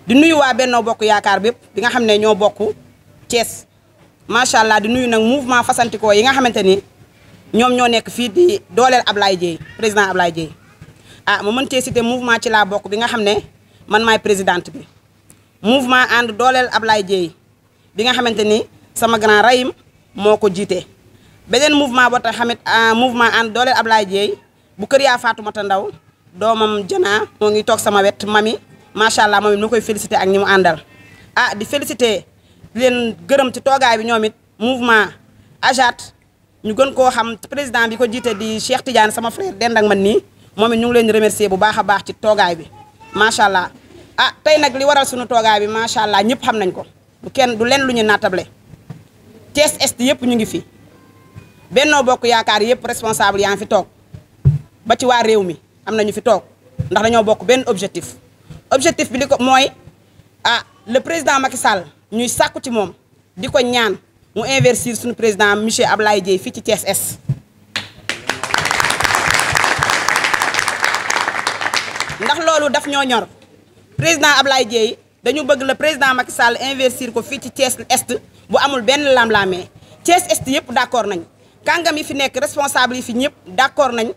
di nuyu waa Benno Bokk Yaakaar bépp bi nga xam ne ñoo bokk Thiès macha allah di nuyu nag mouvement fasantikoo yi nga xamante ni ñoom ñoo nekk fii di dooleel Ablaye Dieye président Ablaye Dieye ah ma mën cee cité mouvement ci laa bokk bi nga xam ne man maay présidente bi mouvement ànd dooleel Ablaye Dieye bi nga xamante ni sama grand Rahim moo ko jiite beneen mouvement boo tax xamit mouvement ànd dooleel Ablaye Dieye bu kër yaa Fatoumata Ndaw doomam Jana moo ngi toog sama wet mami macha allah moom it nu koy félicité ak ñi mu àndal ah di félicité di leen gërëm ci toogaay bi ñoom it mouvement AJAT ñu gën koo xam président bi ko jiite di Cheikh Tidiane sama frère dend ak man nii moom it ñu ngi leen di remercier bu baax a baax ci toogaay bi macha allah ah tey nag li waral suñu toogaay bi macha allah ñëpp xam nañ ko du leen lu ñu nattable Thiès Est yëpp ñu ngi fi Benno Bokk Yaakaar yëpp responsable yaa ngi fi toog ba ci waa réew mi am na ñu fi toog ndax dañoo bokk benn objectif bi li ko mooy le président Macky Sall ñuy sàkku ci moom di ko ñaan mu investir suñu président monsieur Ablaye Dieye fii ci Thiès Est ndax loolu daf ñoo ñor président Ablaye Dieye dañu bëgg le président Macky Sall investir ko fii ci Thiès Est bu amul benn lam-laamee Thiès Est yëpp d'accord nañ kàngam yi fi nekk responsable yi fi ñëpp d'accord nañ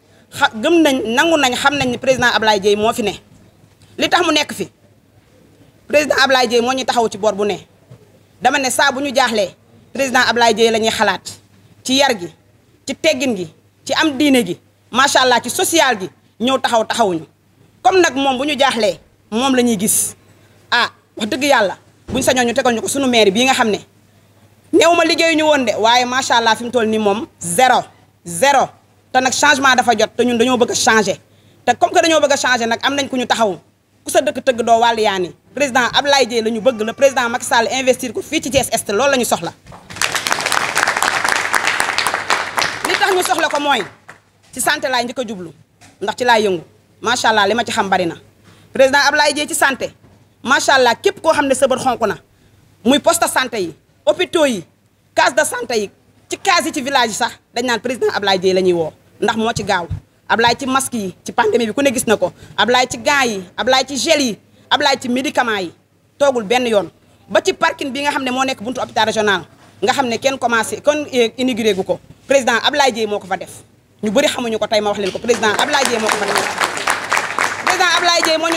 gëm nañ nangu nañ xam nañ ni président Ablaye Dieye moo fi ne li tax mu nekk fi président Ablaye Dieye moo ñu taxaw ci bor bu ne dama ne saa bu ñu jaaxlee président Ablaye Dieye la ñuy xalaat ci yar gi ci teggin gi ci am diine gi macha allah ci social gi ñëw taxawuñu comme nag moom bu ñu jaaxlee moom la ñuy gis wax dëgg yàlla buñ sañoon ñu tegal ñu ko sunu maire bii nga xam ne néew ma liggéeyu ñu woon de waaye macha allah fi mu toll nii moom zéro te nag changement dafa jot te ñun dañoo bëgg a changer te comme que dañoo bëgg a changer nag am nañ ku ñu taxawu ku sa dëkk tëgg doo wàllu yaani président Ablaye Dieye la ñu bëgg le président Macky Sall investir ko fii ci Thiès Est loolu la ñu soxla li tax ñu soxla ko mooy ci santé laay njëkk a jublu ndax ci laay yëngu macha allah li ma ci xam bari na président Ablaye Dieye ci santé macha allah képp koo xam ne sa bët xonk na muy poste de santé yi hôpitaux yi case de santé yi ci case yi ci village yi sax dañ naan président Ablaye Dieye la ñuy woo ndax moo ci gaaw Ablaye ci masque yi ci pandémie bi ku ne gis na ko Ablaye ci gants yi Ablaye ci gel yi Ablaye ci médicaments yi toogul benn yoon ba ci parking bi nga xam ne moo nekk buntu hôpital régional nga xam ne kenn inauguré gu ko président Ablaye Dieye moo ko fa def ñu bëri xamuñu ko tey ma wax leen ko président Ablaye Dieye moo ko fa def président Ablaye Dieye moo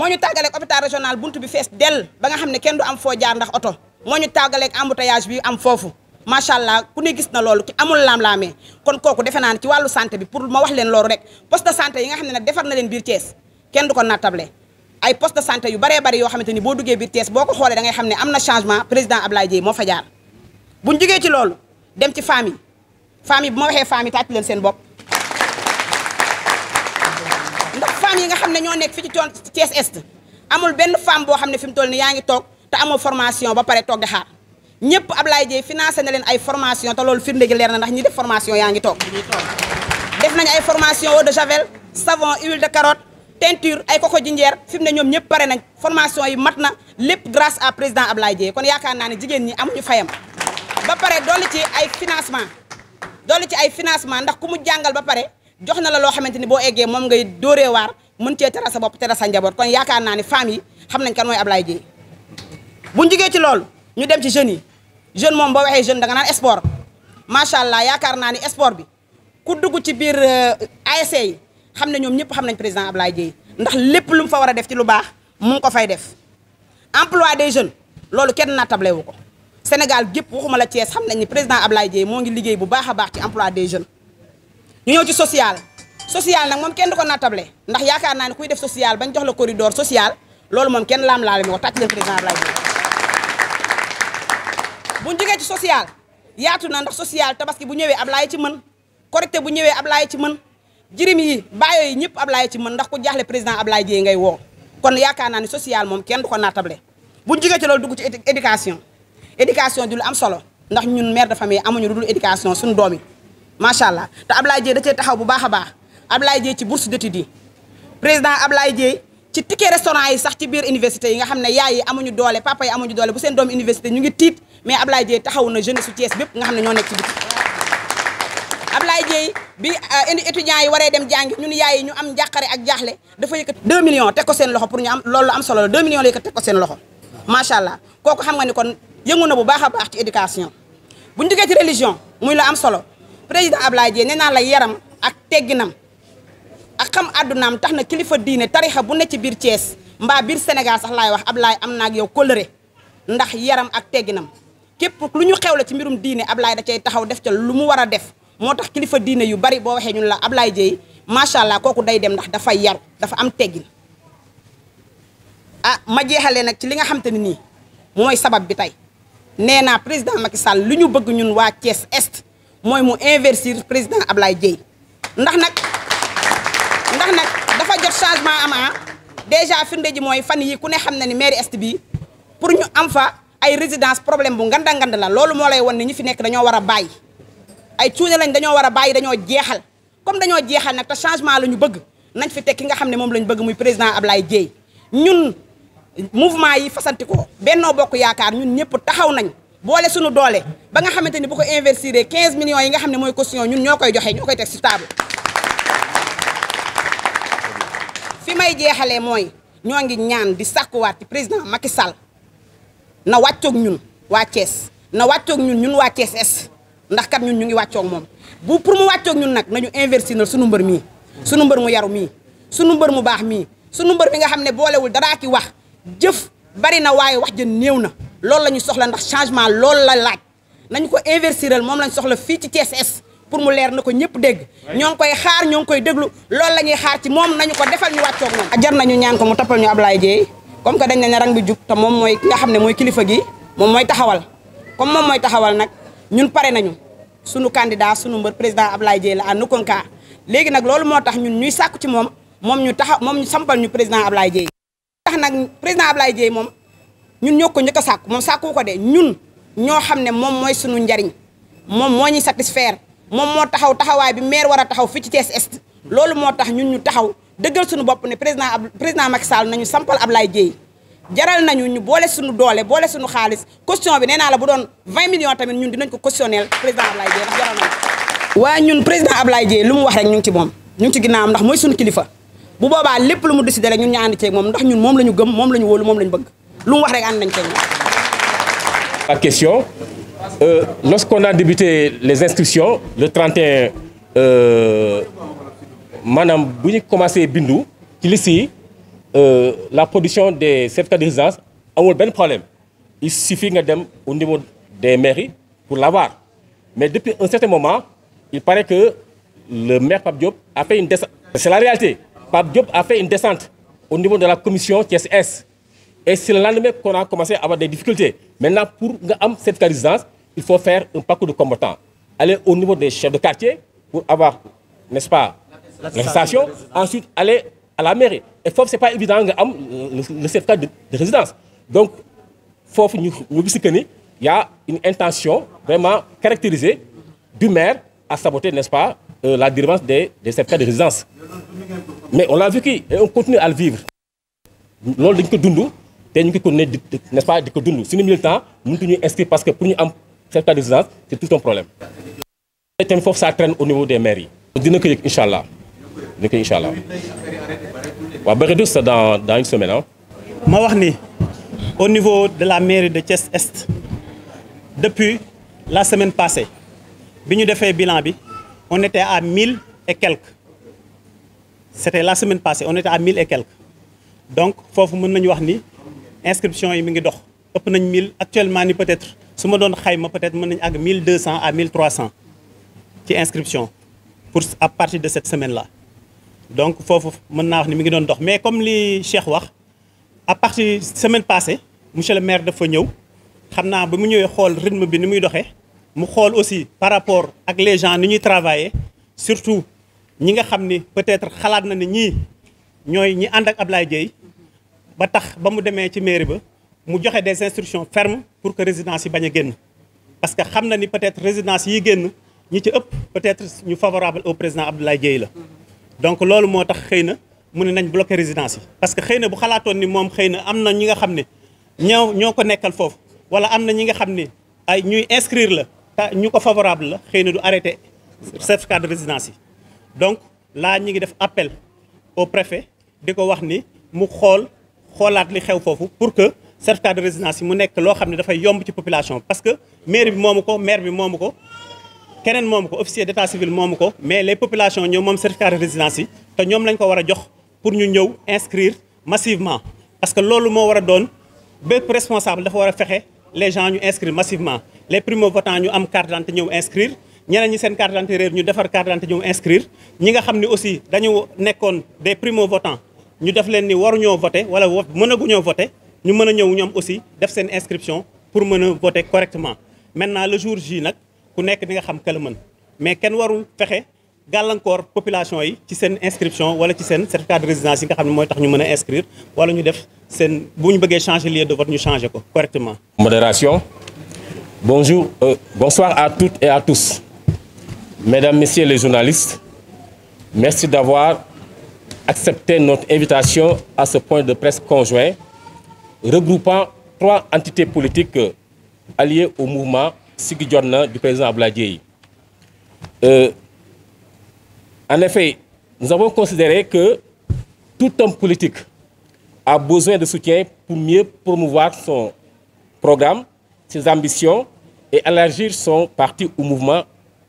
ñu tàggaleeg hôpital régional buntu bi fees dell ba nga xam ne kenn du am foo jaar ndax oto moo ñu tàggaleeg embouteillage bi am foofu macha allah ku ne gis na loolu ki amul laam-laamee kon kooku defe naa ne ci wàllu santé bi pour ma wax leen loolu rek poste de santé yi nga xam ne nag defar na leen biir Thiès kenn du ko nattable ay poste de santé yu baree bari yoo xamante ni boo duggee biir Thiès boo ko xoolee da ngay xam ne am na changement président Ablaye Dieye moo fa jaar buñ jógee ci loolu dem ci famille bu ma waxee famille tàcc leen seen bopp ndax femmes yi nga xam ne ñoo nekk fi ci Thiès Est amul benn femme boo xam ne fi mu toll ni yaa ngi toog te amoo formation ba pare toog di xaar ñëpp Ablaye Dieye financé na leen ay formation te loolu firnde gi leer na ndax ñi def formation yaa ngi toog def nañ ay formation eau de javel savon huile de carotte teinture ay koko jinjeer fi mu ne ñoom ñëpp pare nañ formation yi mat na lépp grâce à président Ablaye Dieye kon yaakaar naa ne jigéen ñi amuñu fayam ba pare dolli ci ay financement ndax ku mu jàngal ba pare jox na la loo xamante ni boo eggee moom ngay dóoree waar mën cee tere sa bopp tere sa njaboot kon yaakaar naa ne femmes yi xam nañ kan mooy Ablaye Dieye buñ jigee ci loolu ñu dem ci jeunes yi jeune moom boo waxee jeune da nga naan sport macha allah yaakaar naa ni sport bi ku dugg ci biir ASC yi xam ne ñoom ñëpp xam nañ président Ablaye Dieye ndax lépp lu mu fa war a def ci lu baax mu ngi ko fay def emploi des jeunes loolu kenn nattable wu ko Sénégal gépp waxuma la Thiès xam nañ ni président Ablaye Dieye moo ngi liggéey bu baax a baax ci emploi des jeunes ñu ñëw ci social nag moom kenn du ko nattable ndax yaakaar naa ne kuy def social bañ jox la corridor social loolu moom kenn laam-laale mi ko tàcc leen président Ablaye Dieye buñ jógee ci social yaatu na ndax social tabaski bu ñëwee Ablaye ci mën korité bu ñëwee Ablaye ci mën jirim yi baayo yi ñëpp Ablaye ci mën ndax ku jaaxle président Ablaye Dieye ngay woo kon yaakaar naa ne social moom kenn du ko nattable buñ jógee ci loolu dugg ci éducation di lu am solo ndax ñun mère de famille amuñu lu dul éducation suñu doom yi macha allah te Ablaye Dieye da cee taxaw bu baax a baax Ablaye Dieye ci bourse d'études yi président Ablaye Dieye ci ticket restaurant yi sax ci biir université yi nga xam ne yaay yi amuñu doole papa yi amuñu doole bu seen doom université ñu ngi tiit mais Ablaye Dieye taxaw na jeunesse su Thiès bépp nga xam ne ñoo nekk ci biti Ablaye Dieye bi étudiants yi waree dem jàngi ñun yaay yi ñu am njàqare ak jaaxle dafa yëkkat 2 millions teg ko seen loxo pour ñu am loolu am solo la 2 millions la yëkkat teg ko seen loxo macha allah kooku xam nga ni kon yëngu na bu baax a baax ci éducation bu ñu duggee ci religion muy la am solo président Ablaye Dieye nee naa la yaram ak tegginam ak xam àddunaam tax na kilifa diine tarixa bu ne ci biir Thiès mbaa biir Sénégal sax laay wax Ablaye am na ak yow kóllëre ndax yaram ak tegginam képp lu ñu xewle ci mbirum diine Ablaye da cay taxaw def ca lu mu war a def moo tax kilifa diine yu bari boo waxee ñun la Ablaye Dieye macha allah kooku day dem ndax dafay yaru dafa am teggin ah ma jeexalee nag ci li nga xam te ne nii mooy sabab bi tey nee naa président Macky Sall lu ñu bëgg ñun waa Thiès Est mooy mu investir président Ablaye Dieye ndax nag dafa jot changement ama déjà firnde ji mooy fan yi ku ne xam na ni mairie Est bi pour ñu am fa ay résidence problème bu nganda ngand la loolu moo lay won ni ñi fi nekk dañoo war a bàyyi ay cuune lañ dañoo war a bàyyi dañoo jeexal comme dañoo jeexal nag te changement la ñu bëgg nañ fi teg ki nga xam ne moom la ñu bëgg muy président Ablaye Dieye ñun mouvement yi fasanti ko Benno Bokk Yaakaar ñun ñëpp taxaw nañ boole suñu doole ba nga xamante ni bu ko investir 15 millions yi nga xam ne mooy caution ñun ñoo koy joxe ñoo koy teg ci table fi may jeexalee mooy ñoo ngi ñaan di sàkkuwaat ci président Macky Sall na wàccoog ñun waa Thiès na wàccoog ñun waa Thiès Est ndax kat ñun ñu ngi wàccoog moom bu pour mu wàccoog ñun nag nañu investir na sunu mbër mii sunu mbër mu yaru mii sunu mbër mu baax mii sunu mbër mi nga xam ne boolewul daraa ki wax jëf bari na waaye wax jën néew na loolu la ñu soxla ndax changement loolu la laaj nañu ko investiral moom lañ soxla fii ci Thiès Est pour mu leer na ko ñëpp dégg ñoo ngi koy xaar ñoo ngi koy déglu loolu la ñuy xaar ci moom nañu ko defal ñu wàccoog moom jar nañu ñaan ko mu toppal ñu Ablaye Dieye comme que dañ ne rang bi jub te moom mooy ki nga xam ne mooy kilifa gi moom mooy taxawal comme moom mooy taxawal nag ñun pare nañu sunu candidat sunu mbër président Ablaye Dieye la en aucun cas léegi nag loolu moo tax ñun ñuy sàkku ci moom ñu taxaw moom ñu sampal ñu président Ablaye Dieye tax nag président Ablaye Dieye moom ñun ñoo ko njëkk a sàkku moom sàkku ko de ñun ñoo xam ne moom mooy sunu njariñ moom moo ñuy satisfaire moom moo taxaw taxawaay bi maire war a taxaw fii ci Thiès Est loolu moo tax ñun ñu taxaw dëggal suñu bopp ne président Macky Sall nañu sampal Ablaye Dieye jaral nañu ñu boole suñu doole boole suñu xaalis caution bi nee naa la bu doon 20 millions tamit ñun dinañ ko cautionnel président Ablaye Dieye ndax jaral nañu waaye ñun président Ablaye Dieye lu mu wax rek ñu ngi ci moom ñu ngi ci ginnaawam ndax mooy suñu kilifa bu boobaa lépp lu mu décidé rek ñun ñu ànd ceeg moom ndax ñun moom la ñu gëm moom la ñu wóolu moom la ñu bëgg lu mu wax rek ànd nañ ceeg moom. La question, lorsqu'on a débuté les inscriptions le 31 maanaam bu ñu commencé bindu ci liste yi la production des certificats de résidence amul benn problème il suffit nga dem au niveau des mairies pour l'avoir mais depuis un certain moment il paraît que le maire Pape Diop a fait une descente. C'est la réalité. Pape Diop a fait une descente au niveau de la commission Thiès Est et c'est le lendemain qu'on a commencé à avoir des difficultés. Maintenant pour nga am certificat de résidence il faut faire un parcours de combattant, aller au niveau des chefs de quartier pour avoir, n'est-ce pas, l'attestation, ensuite aller à la mairie. Et foofu c'est pas évident nga am le certificat de résidence. Donc foofu ñu gis que ni y a une intention vraiment caractérisée du maire à saboter, n'est-ce pas, la délivrance des certificats de résidence. Mais on l'a vécu et on continue à le vivre. Loolu dañ ko dund te ñu ngi ko ne n'est-ce pas di ko dund suñu militant mënuñu inscrire parce que pour ñu am certificat de résidence c'est tout un problème. Tamit foofu ça traîne au niveau des maires yi. dina ko yëg incha allah dina ko yëg incha allah waaw bëri na c'est dans une semaine ah. ma wax ni au niveau de la mairie de Thiès Est depuis la semaine passée bi ñu defee bilan bi on était à 1000 et quelques. C'était la semaine passée on était à 1000 et quelques donc foofu mën nañu wax ni inscription yi mi ngi dox ëpp nañ 1000 actuellement ni peut-être su ma doon xayma peut-être mën nañu àgg 1200 à 1300 ci inscription pour à partir de cette semaine-là donc foofu mën naa wax ni mi ngi doon dox mais comme li Cheikh wax à partir semaine passée monsieur le maire dafa ñëw xam naa ba mu ñëwee xool rythme bi ni muy doxee mu xool aussi par rapport ak les gens ni ñuy travailler surtout ñi nga xam ni peut-être xalaat na ni ñii ñooy ñi ànd ak Ablaye Dieye ba tax ba mu demee ci mairie ba mu joxe des instructions fermes pour que résidence yi bañ a génn parce que xam na ni peut-être résidence yi génn ñi ci ëpp peut-être ñu favorable au président Ablaye Dieye la donc loolu moo tax xëy na mu ne nañ bloquer résidence yi parce que xëy na bu xalaatoon ni moom xëy na am na ñi nga xam ne ñoo ko nekkal foofu wala am na ñi nga xam ni ay ñuy inscrire la te ñu ko favorable la xëy na du arrêté certificat de résidence yi donc là ñi ngi def appel au préfet di ko wax ni mu xoolaat li xew foofu pour que certificat de résidence yi mu nekk loo xam ne dafay yomb ci population parce que mairie bi moomu ko maire bi moomu ko keneen moomu ko officier d'état civil moomu ko mais les populations ñoom moom certificat de résidence yi te ñoom lañ ko war a jox pour ñu ñëw inscrire massivement parce que loolu moo war a doon bépp responsable dafa war a fexe les gens ñu inscrire massivement les primo-votants ñu am carte d'identité ñëw inscrire ñeneen ñi seen carte d'identité réer ñu defar carte d'identité ñëw inscrire ñi nga xam ne aussi dañu nekkoon des primo-votants ñu def leen ni waruñoo voter wala mënaguñoo voter ñu mën a ñëw ñoom aussi def seen inscription pour mën a voter correctement maintenant le jour J nag ku nekk di nga xam ka la mën mais kenn warul fexe gàllankoor population yi ci seen inscription wala ci seen certificat de résidence yi nga xam ne mooy tax ñu mën a inscrire wala ñu def seen bu ñu bëggee changer lieu de vote ñu changer ko correctement. Modération. Bonjour, bonsoir à toutes et à tous. Mesdames, Messieurs les journalistes, merci d'avoir accepté notre invitation à ce point de presse conjoint regroupant 3 entités politiques alliées au mouvement Siggi Jotna du président Abdoulaye Dièye. En effet, nous avons considéré que tout homme politique a besoin de soutien pour mieux promouvoir son programme, ses ambitions et élargir son parti ou mouvement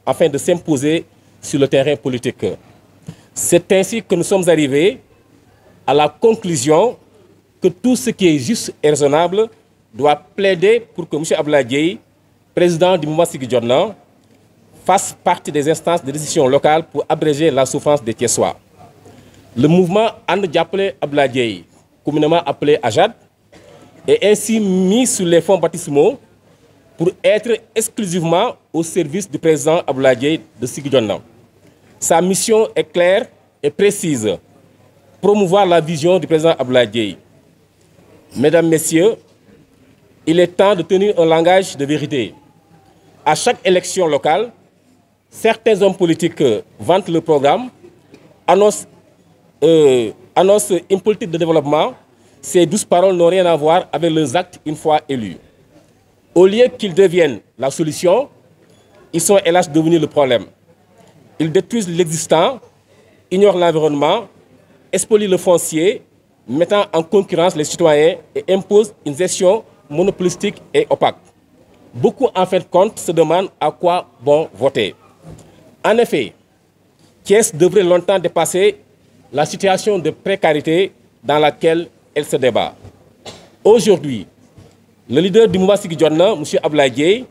afin de s'imposer sur le terrain politique. C'est ainsi que nous sommes arrivés à la conclusion que tout ce qui est juste et raisonnable doit plaider pour que M. Abdoulaye Dièye, président du mouvement Siggi Jotna, fasse partie des instances de décision locales pour abréger la souffrance des Thiessois. Le mouvement And Jappalé Abdoulaye Dièye, communément appelé AJAD, est ainsi mis sur les fonds baptismaux pour être exclusivement au service du président Abdoulaye Dièye de Siggi Jotna. Sa mission est claire et précise, promouvoir la vision du président Abdoulaye Dièye. Mesdames, Messieurs, il est temps de tenir un langage de vérité. À chaque élection locale, certains hommes politiques vantent le programme, annoncent une politique de développement. Ces douces paroles n'ont rien à voir avec leurs actes une fois élus. Au lieu qu'ils deviennent la solution, ils sont hélas devenus le problème. Ils détruisent l'existant, ignorent l'environnement, spolient le foncier, mettant en concurrence les citoyens et imposent une gestion monopolistique et opaque. Beaucoup, en fin de compte, se demandent à quoi bon voter. En effet, Thiès devrait longtemps dépasser la situation de précarité dans laquelle elle se débat. Aujourd'hui, le leader du mouvement Siggi Jotna, M. Abdoulaye Dièye,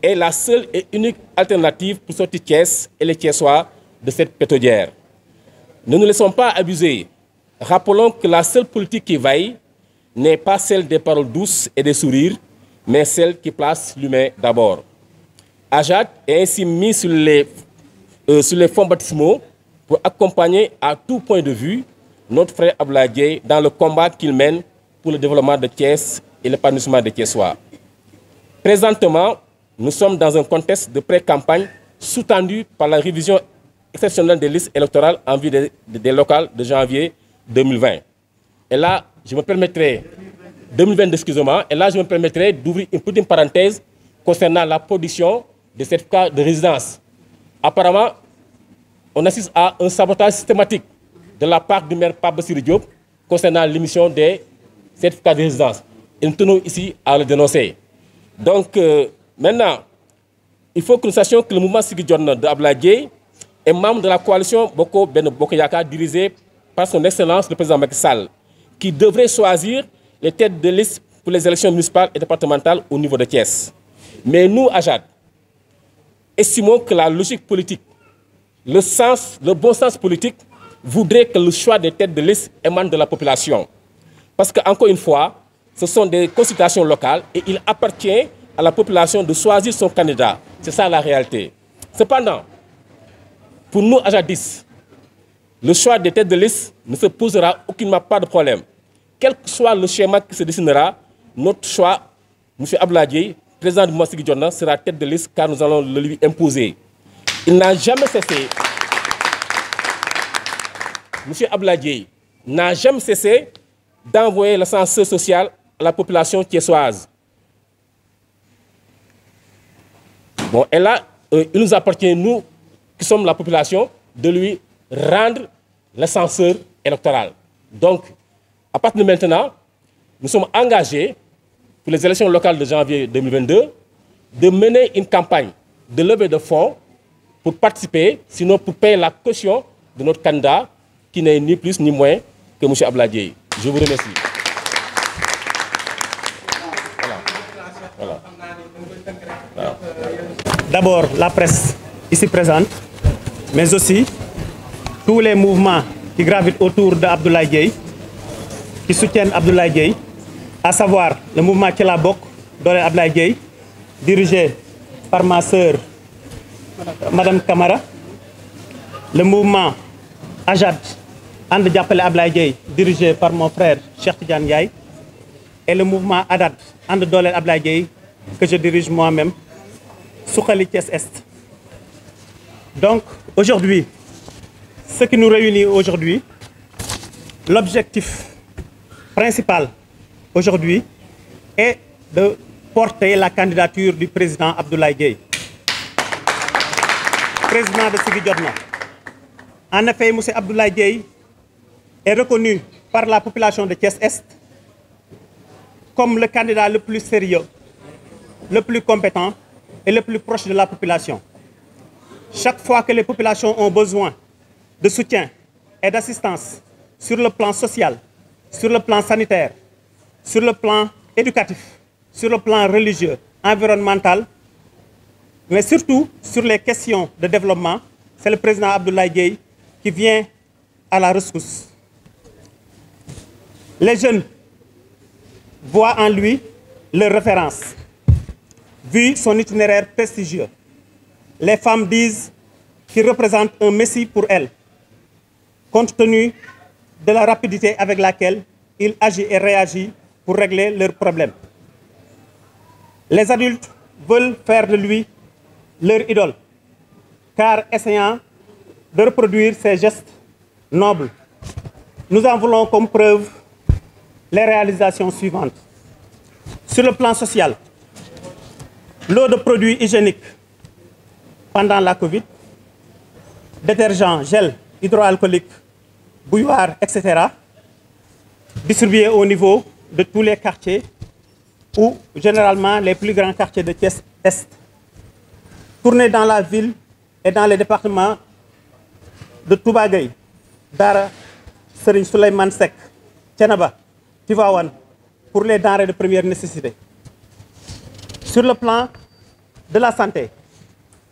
est la seule et unique alternative pour sortir Thiès et les Thiessois de cette pétaudière. Ne nous laissons pas abuser. Rappelons que la seule politique qui vaille n'est pas celle des paroles douces et des sourires, mais celle qui place l'humain d'abord. AJAD est ainsi mis sur les fonds baptismaux pour accompagner à tout point de vue notre frère Abdoulaye Dièye dans le combat qu'il mène pour le développement de Thiès et l'épanouissement des Thiessois. Présentement, nous sommes dans un contexte de pré-campagne sous-tendu par la révision exceptionnelle des listes électorales en vue des locales de janvier 2020. Et là, je me permettrai, 2022, excusez-moi, et là, je me permettrai d'ouvrir une petite parenthèse concernant la production des certificats de résidence. Apparemment, on assiste à un sabotage systématique de la part du maire Pape Bassirou Diop concernant l'émission des certificats de résidence. Et nous tenons ici à le dénoncer. Donc, maintenant, il faut que nous sachions que le mouvement Siggi Jotna de Abdoulaye Dièye est membre de la coalition Bokk Benno Bokk Yaakaar dirigée par son Excellence le président Macky Sall, qui devrait choisir les têtes de liste pour les élections municipales et départementales au niveau de Thiès. Mais nous, AJAD, estimons que la logique politique, le bon sens politique voudrait que le choix des têtes de liste émane de la population. Parce qu'encore une fois, ce sont des consultations locales et il appartient à la population de choisir son candidat. C'est ça la réalité. Cependant, pour nous, AJADistes, le choix des têtes de liste ne se posera aucunement pas de problème. Quel que soit le schéma qui se dessinera, notre choix, M. Abdoulaye Dièye, président du mouvement Siggi Jotna, sera tête de liste car nous allons le lui imposer. Il n'a jamais cessé, M. Abdoulaye Dièye n'a jamais cessé d'envoyer l'ascenseur social à la population thiessoise. Bon, et là, il nous appartient, nous, qui sommes la population, de lui rendre l'ascenseur électoral. Donc, à partir de maintenant, nous sommes engagés pour les élections locales de janvier 2022 de mener une campagne de levée de fonds pour participer, sinon pour payer la caution de notre candidat qui n'est ni plus ni moins que M. Abdoulaye Dièye. Je vous remercie. Voilà. D'abord, la presse ici présente, mais aussi tous les mouvements qui gravitent autour d'Abdoulaye Dièye, qui soutiennent Abdoulaye Dièye, à savoir le mouvement Kilabok, Dolel Abdoulaye Dièye, dirigé par ma sœur, Madame Kamara, le mouvement Ajad, And Diapele Abdoulaye Dièye, dirigé par mon frère Cheikh Tidiane Ndiaye, et le mouvement Adad, And Dolel Abdoulaye Dièye, que je dirige moi-même, Sukhali Thiès Est. Donc, aujourd'hui, ce qui nous réunit aujourd'hui, l'objectif principal aujourd'hui est de porter la candidature du président Abdoulaye Dièye, président de Siggi Jotna. En effet, M. Abdoulaye Dièye est reconnu par la population de Thiès-Est comme le candidat le plus sérieux, le plus compétent et le plus proche de la population. Chaque fois que les populations ont besoin de soutien et d'assistance sur le plan social, sur le plan sanitaire, sur le plan éducatif, sur le plan religieux, environnemental, mais surtout sur les questions de développement, c'est le président Abdoulaye Dièye qui vient à la rescousse. Les jeunes voient en lui leur référence, vu son itinéraire prestigieux. Les femmes disent qu'il représente un messie pour elles, compte tenu de la rapidité avec laquelle il agit et réagit pour régler leurs problèmes. Les adultes veulent faire de lui leur idole, car essayant de reproduire ses gestes nobles, nous en voulons comme preuve les réalisations suivantes. Sur le plan social, l'eau de produits hygiéniques pendant la Covid, détergents, gel hydroalcoolique, bouilloire, etc., distribués au niveau de tous les quartiers ou généralement les plus grands quartiers de Thiès-Est. Tournés dans la ville et dans les départements de Touba Gueye, Dara, Serigne Souleymane Seck, Thiénaba, Tivaouane, pour les denrées de première nécessité. Sur le plan de la santé,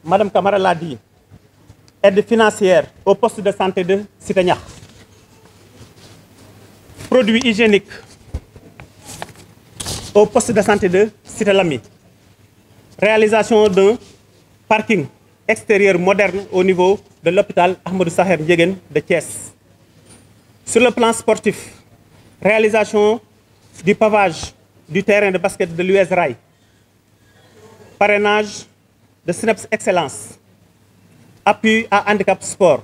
Madame Kamara l'a dit, aide financière au poste de santé de Cité Niakh. Produits hygiéniques au poste de santé de Cité Lamy. Réalisation d'un parking extérieur moderne au niveau de l'hôpital Ahmadou Saher Ndiéguène de Thiès. Sur le plan sportif, réalisation du pavage du terrain de basket de l'US Rail. Parrainage de SNEPS Excellence. Appui à Handicap Sport,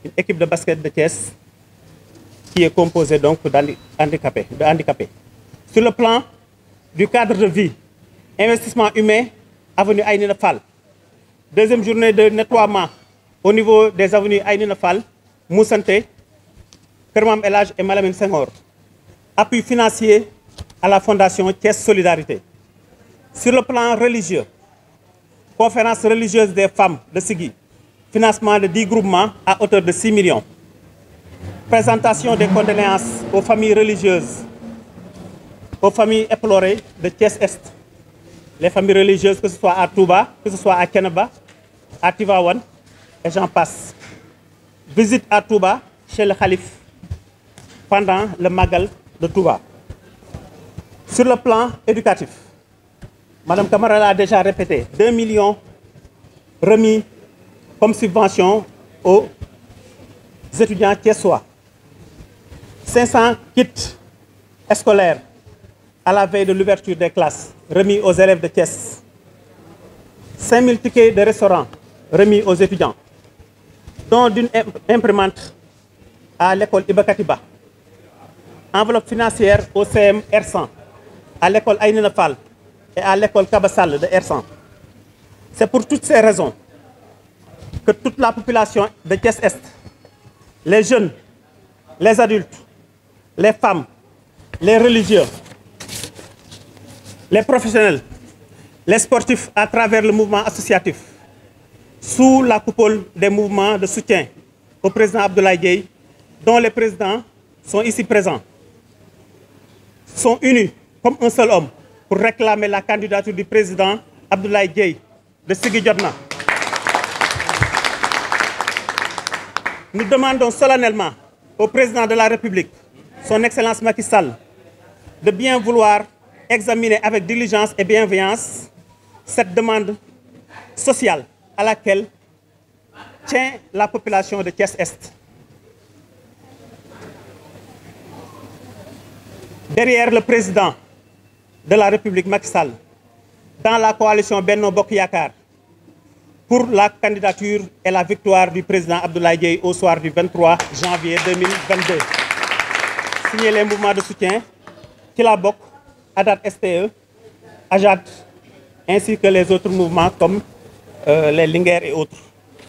une équipe de basket de Thiès qui est composée donc d'handicapés. Sur le plan du cadre de vie, investissement humain, avenue Aïnina Fall. Deuxième journée de nettoiement au niveau des avenues Aïnina Fall, Moussanté, Kermam El Hadj et Malamine Senghor. Appui financier à la fondation Thiès Solidarité. Sur le plan religieux, conférence religieuse des femmes de Siggi, financement de 10 groupements à hauteur de 6 millions. Présentation des condoléances aux familles religieuses, aux familles éplorées de Thiès-Est. Les familles religieuses, que ce soit à Touba, que ce soit à Thiénaba, à Tivaouane, et j'en passe. Visite à Touba chez le Khalif pendant le Magal de Touba. Sur le plan éducatif, Madame Kamara l'a déjà répété, 2 millions remis comme subvention aux étudiants thiessois. 500 kits scolaires à la veille de l'ouverture des classes remis aux élèves de Thiès. 5000 tickets de restaurant remis aux étudiants, dont d'une imprimante à l'école Ibakatiba. Enveloppe financière au CM R100, à l'école Aïnina Fall et à l'école Kabassal de R100. C'est pour toutes ces raisons que que toute la population de Thiès-Est, les jeunes, les adultes, les femmes, les religieux, les professionnels, les sportifs à travers le mouvement associatif, sous la coupole des mouvements de soutien au président Abdoulaye Dièye, dont les présidents sont ici présents, sont unis comme un seul homme pour réclamer la candidature du président Abdoulaye Dièye de Siggi Jotna. Nous demandons solennellement au président de la République, son Excellence Macky Sall, de bien vouloir examiner avec diligence et bienveillance cette demande sociale à laquelle tient la population de Thiès-Est. Derrière le président de la République, Macky Sall, dans la coalition Benno Bokk Yakaar, pour la candidature et la victoire du président Abdoulaye Dièye au soir du 23 janvier 2022. Signé les mouvements de soutien, Kilabok, Adat STE, Ajad, ainsi que les autres mouvements comme les Linguère et autres.